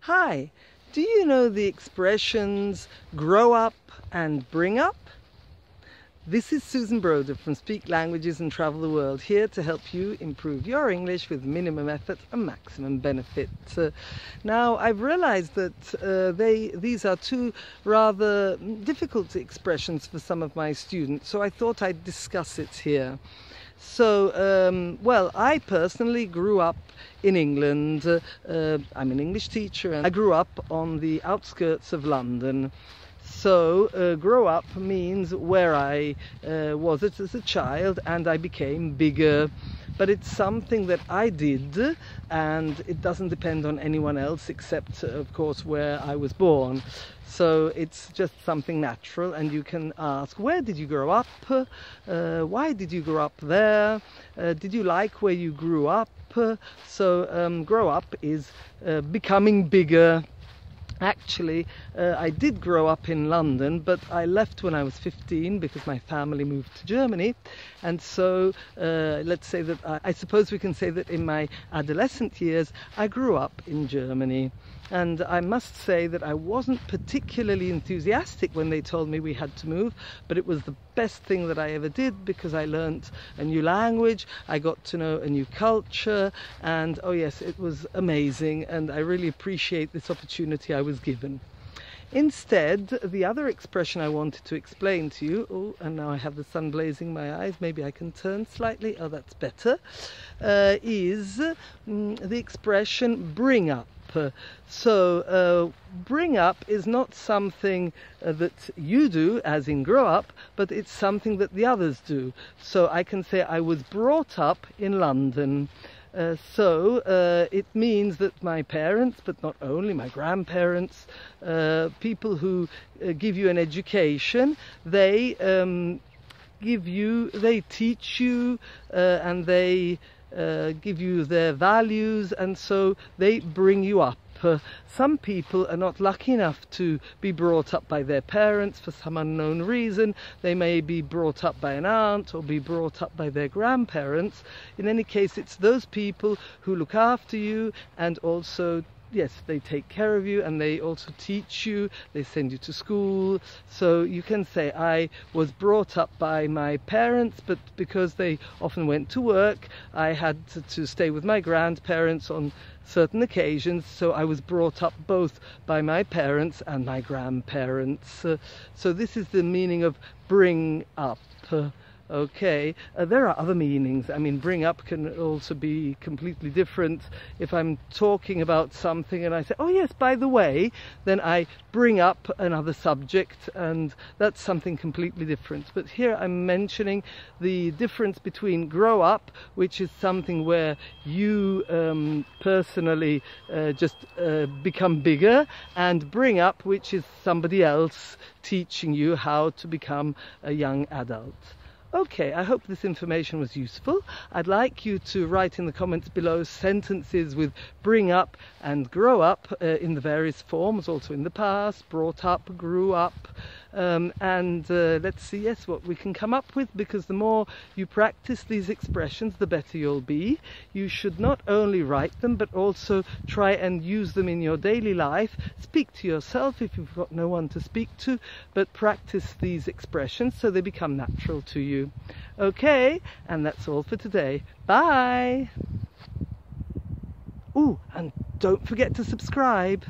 Hi, do you know the expressions grow up and bring up? This is Susan Broder from Speak Languages and Travel the World, here to help you improve your English with minimum effort and maximum benefit. Now, I've realized that these are two rather difficult expressions for some of my students, so I thought I'd discuss it here. So, well, I personally grew up in England. I'm an English teacher and I grew up on the outskirts of London. So grow up means where I was as a child and I became bigger. But it's something that I did, and it doesn't depend on anyone else except, of course, where I was born. So it's just something natural, and you can ask, where did you grow up? Why did you grow up there? Did you like where you grew up? So grow up is becoming bigger. Actually, I did grow up in London, but I left when I was 15 because my family moved to Germany. And so let's say that I suppose we can say that in my adolescent years I grew up in Germany. And I must say that I wasn't particularly enthusiastic when they told me we had to move, but it was the best thing that I ever did because I learnt a new language, I got to know a new culture, and oh yes, it was amazing, and I really appreciate this opportunity I was given. Instead, the other expression I wanted to explain to you, oh, and now I have the sun blazing my eyes, maybe I can turn slightly, oh that's better, is the expression bring up. So bring up is not something that you do, as in grow up, but it's something that the others do. So I can say I was brought up in London. So it means that my parents, but not only my grandparents, people who give you an education, they teach you and they give you their values, and so they bring you up. Some people are not lucky enough to be brought up by their parents for some unknown reason. They may be brought up by an aunt or be brought up by their grandparents. In any case, it's those people who look after you and also, yes, they take care of you and they also teach you, they send you to school. So you can say I was brought up by my parents, but because they often went to work, I had to stay with my grandparents on certain occasions, so I was brought up both by my parents and my grandparents. So this is the meaning of bring up. Okay, there are other meanings. I mean, bring up can also be completely different. If I'm talking about something and I say, oh yes, by the way, then I bring up another subject, and that's something completely different. But here I'm mentioning the difference between grow up, which is something where you personally just become bigger, and bring up, which is somebody else teaching you how to become a young adult. Okay, I hope this information was useful. I'd like you to write in the comments below sentences with bring up and grow up in the various forms, also in the past, brought up, grew up, and let's see, yes, what we can come up with, because the more you practice these expressions, the better you'll be. You should not only write them, but also try and use them in your daily life. Speak to yourself if you've got no one to speak to, but practice these expressions so they become natural to you. Okay, and that's all for today. Bye! Ooh, and don't forget to subscribe.